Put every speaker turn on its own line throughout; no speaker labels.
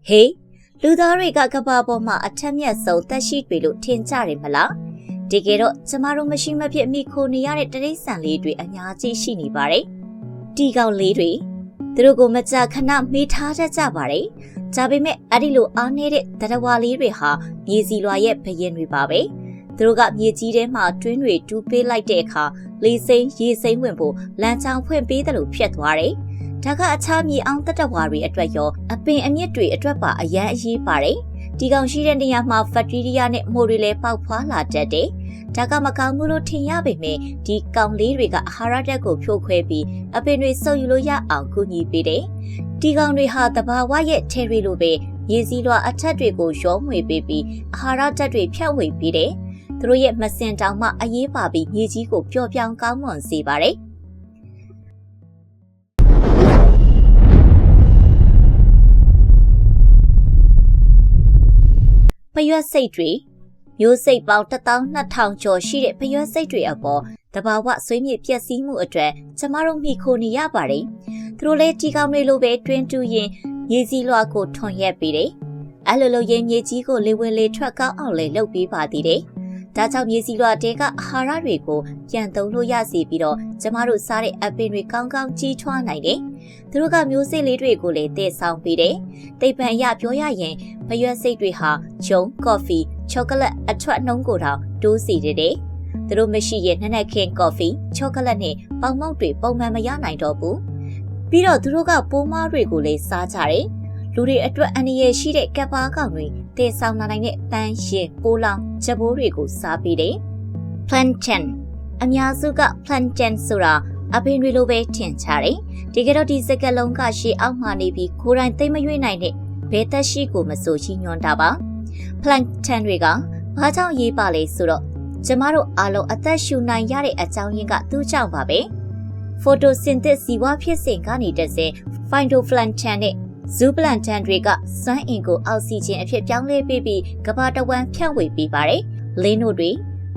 ဟေးလူသားတွေကကဘာပေါ်မှာအထက်မြက်ဆုံးတက်ရှိတွေလို့ထင်ကြတယ်မလားတကယ်တော့ကျမတို့မရှိမဖြစ်မိခိုနေရတဲ့တရိษံလေးတွေအများကြီးရှိနေပါတယ်တီကောင်လေးတွေသူတို့ကိုမကြခဏမေးထားတတ်ကြပါတယ်ဒါပေမဲ့အဲ့ဒီလိုအားနေတဲ့တရဝါလေးတွေဟာမြေစီလွာရဲ့ဘရင်တွေပါပဲသူတို့ကမြေကြီးထဲမှာတွင်းတွေတူးပေးလိုက်တဲ့အခါလေစိမ်းရေစိမ်းဝင်ဖို့လမ်းကြောင်းဖွင့်ပေးတယ်လို့ဖြတ်သွားတယ်ဒါကအခြားမြေအောင်တတဝါတွေအတွက်ရောအပင်အမြစ်တွေအတွက်ပါအရန်အရေးပါတယ်ဒီကောင်ရှိတဲ့နေရာမှာဖက်ထရီယာနဲ့မိုတွေလည်းပေါက်ဖွာလာတတ်တယ်ဒါကမကောင်းဘူးလို့ထင်ရပေမဲ့ဒီကောင်လေးတွေကအာဟာရဓာတ်ကိုဖြိုခွဲပြီးအပင်တွေစုပ်ယူလို့ရအောင်ကူညီပေးတယ်ဒီကောင်တွေဟာတဘာဝရဲ့ထဲရီလိုပဲရေစီးလွှာအထက်တွေကိုရောမွေပေးပြီးအာဟာရဓာတ်တွေဖြန့်ဝေပေးတယ်သူတို့ရဲ့မစင်တောင်မှအရေးပါပြီးမြေကြီးကိုပျော့ပြောင်းကောင်းမွန်စေပါတယ်ဖရွက်စိတ်တွေမျိုးစိတ်ပေါင်း12000ကျော်ရှိတဲ့ဖရွက်စိတ်တွေအပေါ်တဘာဝဆွေးမြေ့ပျက်စီးမှုအတွက်ကျမတို့မိခိုနေရပါတယ်သူတို့လည်းဒီကောင်တွေလိုပဲတွင်းတူးရင်မြေကြီးလွှာကိုထွန်ရက်ပေးတယ်အဲ့လိုလိုရင်မြေကြီးကိုလေဝင်လေထွက်ကောင်းအောင်လေလုပ်ပေးပါသေးတယ်ဒါကြောင့်မြေစီလွှာတဲကအာဟာရတွေကိုပြန်သုံးလို့ရစေပြီးတော့ကျမတို့စားတဲ့အပင်တွေကောင်းကောင်းကြီးထွားနိုင်တယ်။သူတို့ကမျိုးစိတ်လေးတွေကိုလည်းတည်ဆောင်ပေးတယ်။သိပ္ပံအရပြောရရင်ဖရွက်စိတ်တွေဟာဂျုံ၊ကော်ဖီ၊ချောကလက်အထွက်နှုံးကိုတောင်တိုးစေတယ်။သူတို့မရှိရင်နက်နက်ခင်းကော်ဖီ၊ချောကလက်နဲ့ပေါင်မောက်တွေပုံမှန်မရနိုင်တော့ဘူး။ပြီးတော့သူတို့ကပိုးမွားတွေကိုလည်းစားကြတယ်။လူတွေအတွက်အန္တရာယ်ရှိတဲ့ကပ်ပါကောင်တွေတည်ဆောင်နိုင်တဲ့တန်းရင်ပိုးလောင်ချက်ပိုးတွေကိုစားပေးတယ်။ Plankton အများစုက Plankton ဆိုတာအပင်တွေလိုပဲထင်ကြတယ်။တကယ်တော့ဒီစကားလုံးကရှေ့အောက်မှာနေပြီးကိုယ်တိုင်သိမ့်မရွေးနိုင်တဲ့ဘဲသက်ရှိကိုမဆိုချီးညွှန်းတာပါ။ Plankton တွေကဘာကြောင့်ရေးပါလဲဆိုတော့ကျမတို့အားလုံးအသက်ရှူနိုင်ရတဲ့အကြောင်းရင်းကသူ့ကြောင့်ပါပဲ။ Photosynthesis ဇီဝဖြစ်စဉ်ကနေတဆင့် Phytoplankton နဲ့ဇူပလန်တန်တွေကစွမ်းအင်ကိုအောက်ဆီဂျင်အဖြစ်ပြောင်းလဲပေးပြီးကမ္ဘာတဝန်းဖြန့်ဝေပေးပါတယ်။လင်းတို့တွေ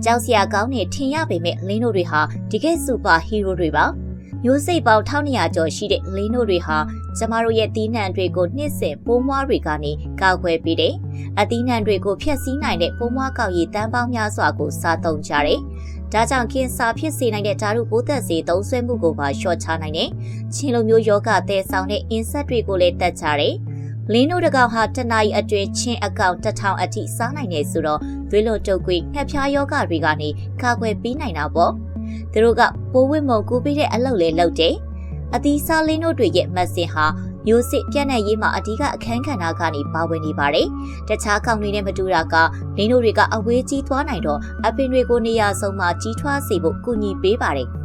ကြောက်စရာကောင်းနေထင်ရပေမဲ့လင်းတို့တွေဟာတကယ်စူပါဟီးရိုးတွေပါ။မျိုးစိတ်ပေါင်း1200ကျော်ရှိတဲ့လင်းတို့တွေဟာကျမတို့ရဲ့သီးနှံတွေကိုနှစ်စဉ်ပိုးမွားတွေကနေကာကွယ်ပေးတယ်။အသီးနှံတွေကိုဖျက်ဆီးနိုင်တဲ့ပိုးမွားကောက်ရည်တန်းပေါင်းများစွာကိုစားသုံးကြတယ်။ဒါကြောင့်ကင်ဆာဖြစ်စေနိုင်တဲ့ဓာတုပိုးသက်စေသုံးစွဲမှုကိုပါလျှော့ချနိုင်တယ်။ချင်းလိုမျိုးယောဂတည်ဆောင်တဲ့အင်ဆက်တွေကိုလည်းတတ်ကြတယ်။လင်းတို့တကောင်ဟာတနအီအတွင်းချင်းအကောင်1000အထိစားနိုင်တယ်ဆိုတော့သွေးလွန်တုပ်ကွေးငှက်ဖျားယောဂတွေကနေကာကွယ်ပေးနိုင်တာပေါ့။သူတို့ကပိုးဝတ်မုံကူပေးတဲ့အလုပ်လေးလုပ်တယ်။အသီးစားလင်းတို့တွေရဲ့မဆင်ဟာမျိုးစစ်ပြန့်နှံ့ရေးမှာအဓိကအခန်းကဏ္ဍကနေပါဝင်နေပါတယ်။တခြားကောင်တွေနဲ့မတူတာကလင်းတို့တွေကအဝေးကြီးသွားနိုင်တော့အပင်တွေကိုနေရာဆုံးမှာကြီးထွားစေဖို့ကူညီပေးပါတယ်။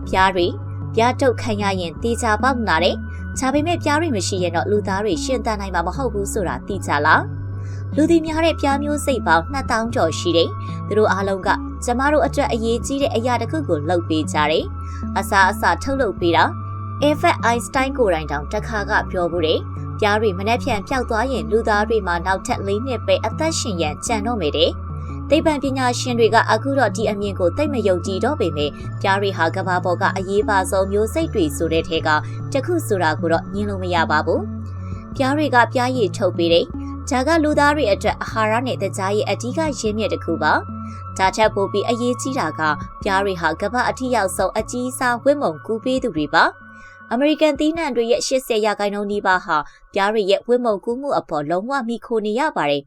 ပြားတွေပြားတုတ်ခံရရင်တေချာပေါက်လာတယ်။ခြားပေမဲ့ပြားတွေမရှိရင်တော့လူသားတွေရှင်သန်နိုင်မှာမဟုတ်ဘူးဆိုတာသိကြလား။လူသိများတဲ့ပြားမျိုးစိတ်ပေါင်း2000ကျော်ရှိတယ်။သူတို့အားလုံးကကျမတို့အတွက်အရေးကြီးတဲ့အရာတစ်ခုကိုလုပ်ပေးကြတယ်။အစာထုတ်လုပ်ပေးတာAlbert Einstein ကိုယ်တိုင်တောင်တစ်ခါကပြောဘူးတယ်။ပြားတွေမနှက်ဖြန်ပျောက်သွားရင်လူသားတွေမှာနောက်ထပ်4နှစ်ပဲအသက်ရှင်ရန်ကြံတော့မယ်တဲ့။သိပ္ပံပညာရှင်တွေကအခုတော့ဒီအမြင်ကိုသိမယုံကြည်တော့ပေမဲ့ပြားတွေဟာကမ္ဘာပေါ်ကအရေးပါဆုံးမျိုးစိတ်တွေဆိုတဲ့ထဲကတစ်ခုဆိုတာကိုတော့ညှင်းလို့မရပါဘူး။ပြားတွေကပြားရည်ထုတ်ပေးတယ်။ဒါကလူသားတွေအတွက်အာဟာရနဲ့တကြားရဲ့အဓိကရင်းမြစ်တစ်ခုပါ။ဒါချက်ပို့ပြီးအရေးကြီးတာကပြားတွေဟာကမ္ဘာအထိရောက်ဆုံးအကြီးစားဝတ်မုံကူပေးသူတွေပါ။အမေရိကန်သီးနှံတွေရဲ့80%နီးပါးဟာပြားတွေရဲ့ဝတ်မုံကူမှုအပေါ်လုံးဝမိခိုနေရပါတယ်